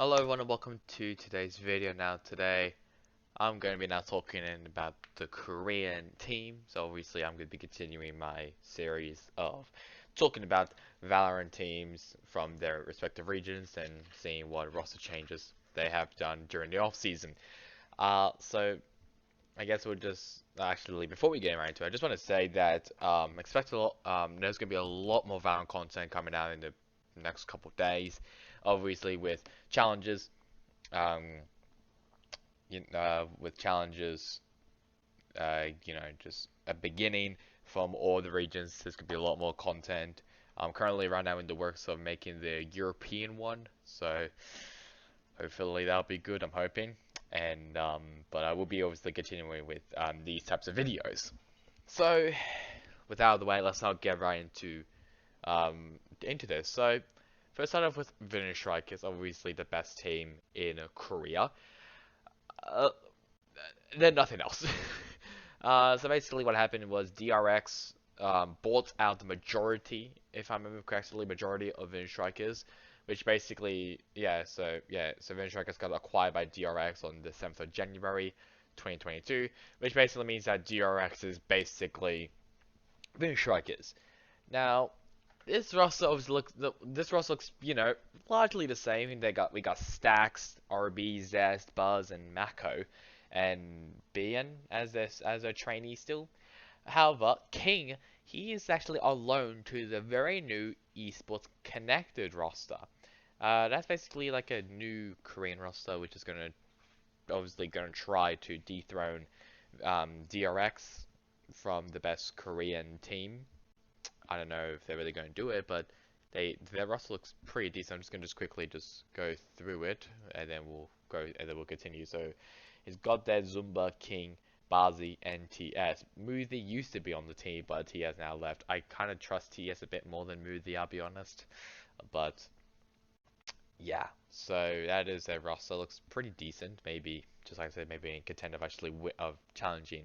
Hello everyone and welcome to today's video. Today I'm going to be talking about the Korean team. So obviously I'm going to be continuing my series of talking about Valorant teams from their respective regions and seeing what roster changes they have done during the off season. So I guess we'll just actually before we get right into it, I just want to say that expect a lot. There's going to be a lot more Valorant content coming out in the next couple of days. Obviously with challenges um, with challenges, just a beginning from all the regions. There's gonna be a lot more content. I'm currently right now in the works of making the European one, so hopefully that'll be good. I'm hoping, and but I will be obviously continuing with these types of videos. So, with that out of the way, let's now get right into this. So, first start off with Vinny Strikers, obviously the best team in Korea. Uh, then nothing else. So basically, what happened was DRX bought out the majority, if I remember correctly, majority of Vin Strikers, which basically, so Vin Strikers got acquired by DRX on the 7th of January, 2022, which basically means that DRX is basically Vin Strikers. Now, this roster looks, largely the same. We got Stax, RB, Zest, Buzz, and Mako, and Bian as a trainee still. However, King, he is actually on loan to the very new Esports Connected roster. That's basically like a new Korean roster, which is gonna try to dethrone DRX from the best Korean team. I don't know if they're really going to do it, but their roster looks pretty decent. I'm just going to quickly go through it, and then we'll continue. So it's got that Zumba, King, Bazi, and TS. Muthi used to be on the team, but TS now left. I kind of trust TS a bit more than Muthi, I'll be honest. But yeah, so that is their roster. Looks pretty decent. Maybe, just like I said, maybe in contender of actually of challenging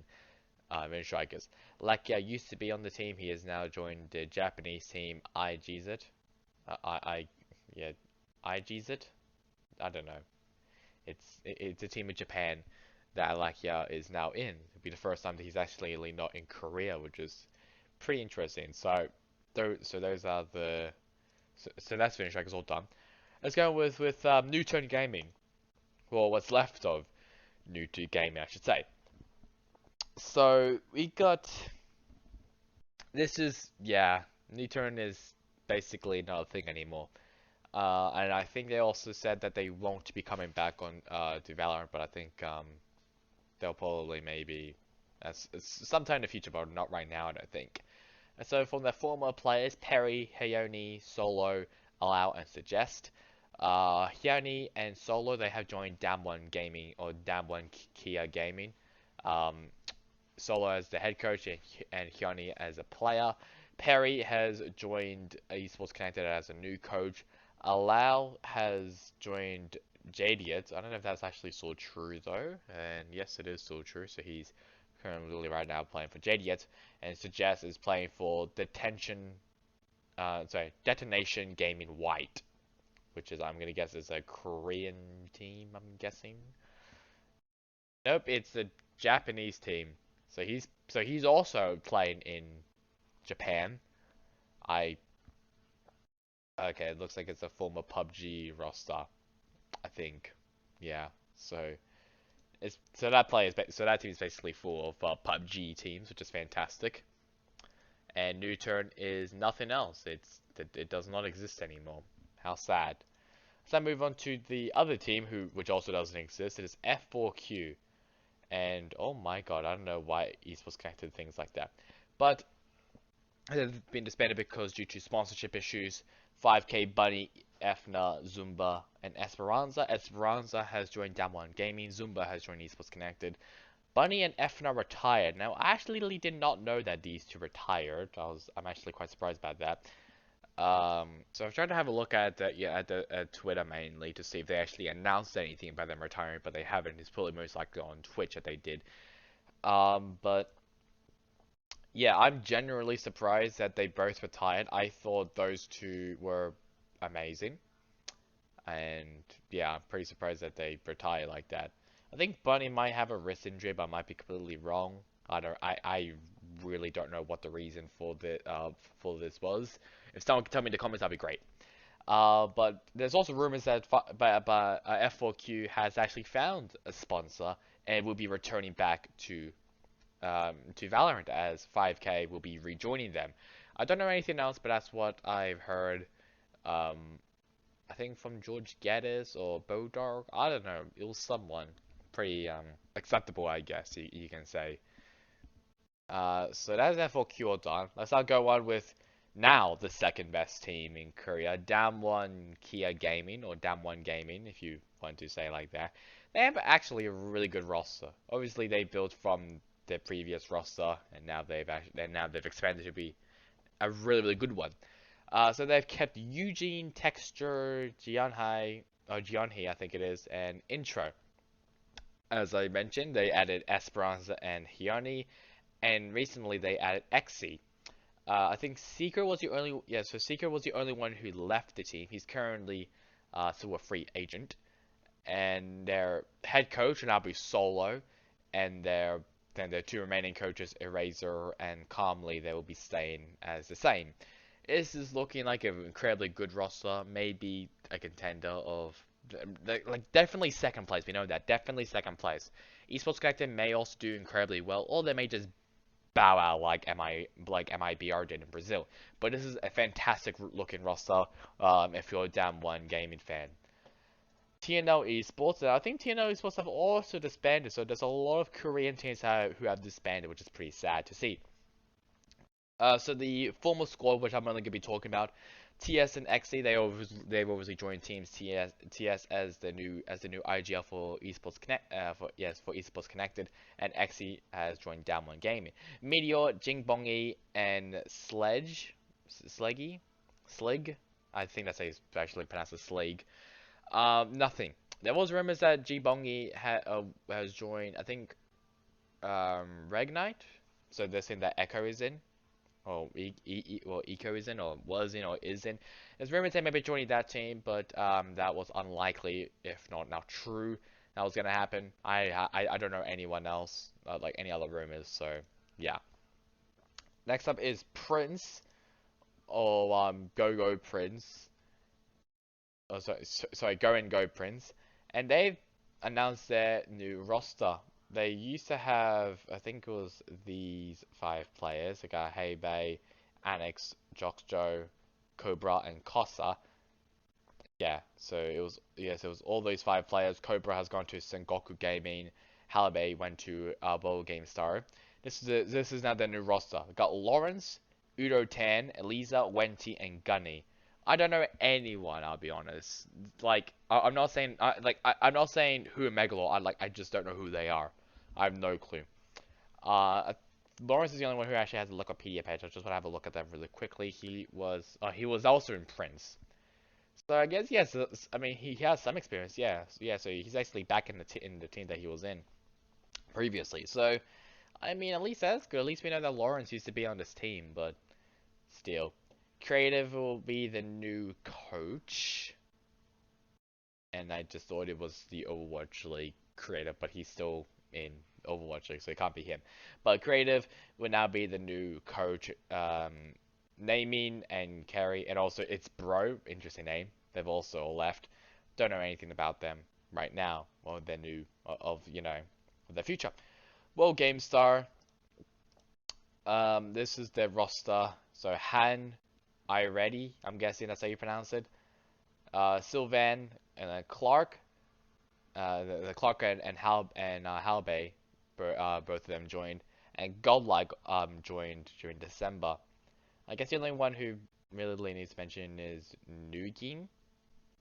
in strikers. Lakia used to be on the team. He has now joined the Japanese team IGZ. Yeah, IGZ. I don't know. It's a team in Japan that Lakia is now in. It'll be the first time that he's actually not in Korea, which is pretty interesting. Those are so that's finished. Strikers all done. Let's go with New Turn Gaming. Well, what's left of New Turn Gaming, I should say. So we got New Turn is basically not a thing anymore. And I think they also said that they won't be coming back on to Valorant, but I think they'll probably maybe sometime in the future, but not right now, I don't think. And so from their former players, Perry, Hayoni, Solo, Allow, and Suggest. Hyoni and Solo, they have joined Damwon Gaming or Damwon Kia Gaming. Um, Solo as the head coach and Hyoni as a player. Perry has joined Esports Connected as a new coach. Allow has joined Jadiot. I don't know if that's actually still true though. And yes, it is still true. So he's currently right now playing for Jadiot. And Suggest is playing for Detonation Gaming White, which is I'm gonna guess is a Korean team. I'm guessing. Nope, it's a Japanese team. So he's also playing in Japan. I Okay, it looks like it's a former PUBG roster, I think. Yeah. So that team is basically full of PUBG teams, which is fantastic. And New Turn is nothing else. It does not exist anymore. How sad. So I move on to the other team which also doesn't exist. It is F4Q. And oh my god, I don't know why Esports connected things like that. But they've been disbanded because due to sponsorship issues, 5K Bunny, Efna, Zumba, and Esperanza. Esperanza has joined Damwon Gaming. Zumba has joined Esports Connected. Bunny and Efna retired. Now, I actually did not know that these two retired. I'm actually quite surprised about that. So I've tried to have a look at Twitter mainly to see if they actually announced anything about them retiring, but they haven't. It's probably most likely on Twitch that they did. But yeah, I'm genuinely surprised that they both retired. I thought those two were amazing. And yeah, I'm pretty surprised that they retire like that. I think Bunny might have a wrist injury, but I might be completely wrong. I really don't know what the reason for this was. If someone can tell me in the comments, that'd be great. But there's also rumors that F4Q has actually found a sponsor and will be returning back to Valorant as 5K will be rejoining them. I don't know anything else, but that's what I've heard. Um, I think from George Geddes or Bodog. I don't know. It was someone pretty acceptable, I guess you can say. So that's F4Q all done. Let's now go on with now the second best team in Korea, Damwon Kia Gaming, or Damwon Gaming, if you want to say it like that. They have actually a really good roster. Obviously, they built from their previous roster, and now they've expanded to be a really good one. So they've kept Eugene, Texture, Jeonhee, I think it is, and Intro. As I mentioned, they added Esperanza and Hyuni, and recently they added Exi. I think Seeker was the only so Seeker was the only one who left the team. He's currently still a free agent, and their head coach will now be Solo, and their two remaining coaches, Eraser and Calmly, they will be staying as the same. This is looking like an incredibly good roster, maybe a contender of like definitely second place. We know that definitely second place. Esports Connected may also do incredibly well, or they may just bow out like MIBR did in Brazil. But this is a fantastic looking roster. If you're a Damn One gaming fan. TNL Esports, and I think TNL Esports have also disbanded, so there's a lot of Korean teams who have disbanded, which is pretty sad to see. So the former squad, which I'm only going to be talking about, TS and XE, they've obviously joined teams TS as the new IGL for Esports Connect for Esports Connected, and XE has joined Downone Gaming. Meteor, Jingbongi, and Slig, I think that's how you actually pronounce it, Slig. Nothing. There was rumors that Jingbongi has joined, I think, Regnite. So they're saying that Echo is in or Eco is in, or was in, or is in. There's rumors they may be joining that team, but that was unlikely, if not now true. That was gonna happen. I don't know anyone else, like any other rumors. So yeah. Next up is Prince, or Go Go Prince. Oh, sorry, Go and Go Prince, and they've announced their new roster. They used to have, I think it was these 5 players. They got Heibei, Annex, Joxjo, Cobra, and Kosa. Yeah, so it was all those 5 players. Cobra has gone to Sengoku Gaming. Halibei went to Bowl Game Star. This is now their new roster. We got Lawrence, Udo Tan, Elisa, Wenti, and Gunny. I don't know anyone. I'll be honest. Like I'm not saying I'm not saying who are Megalor. I just don't know who they are. I have no clue. Uh, Lawrence is the only one who actually has a Wikipedia page. I just want to have a look at that really quickly. He was also in Prince. So I guess yes. I mean he has some experience. Yeah, yeah. So he's actually back in the team that he was in previously. So I mean at least that's good. At least we know that Lawrence used to be on this team. But still, Creative will be the new coach. And I just thought it was the Overwatch League creator, but he's still in Overwatch League, so it can't be him. But Creative will now be the new coach. Naming and Kerry, and also it's Bro, interesting name. They've also left. Don't know anything about them right now, or their new, of their future. Well, GameStar. This is their roster. So Han, I ready. I'm guessing that's how you pronounce it. Sylvan and then Clark, the Clark and Halbay, both of them joined, and Godlike joined during December. I guess the only one who really needs to mention is Nugin.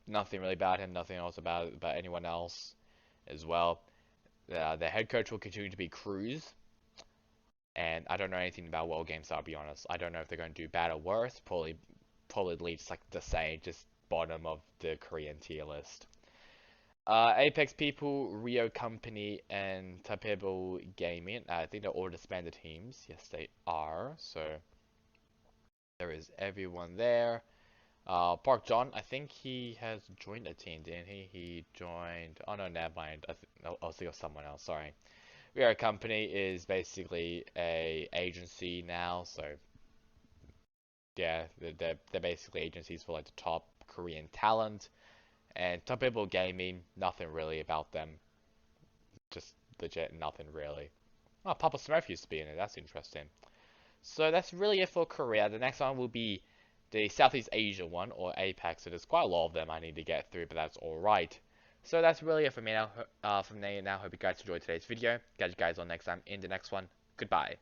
Nothing really about him. Nothing else about anyone else as well. The head coach will continue to be Cruz, and I don't know anything about World Games. I'll be honest. I don't know if they're going to do bad or worse. Probably just like the same, just bottom of the Korean tier list. Apex People, Rio Company, and Tapebo Gaming. I think they're all disbanded teams. Yes, they are. So there is everyone there. Park John, I think he has joined a team, didn't he? He joined. Oh no, never mind. I'll think of someone else. Sorry. We Are a Company is basically a agency now, so yeah, they're basically agencies for like the top Korean talent and top people gaming. Nothing really about them, just legit nothing really. Oh, Papa Smurf used to be in it. That's interesting. So that's really it for Korea. The next one will be the Southeast Asia one, or APAC. So there's quite a lot of them I need to get through, but that's alright. So that's really it for me now. From me now. Hope you guys enjoyed today's video. Catch you guys on next time in the next one. Goodbye.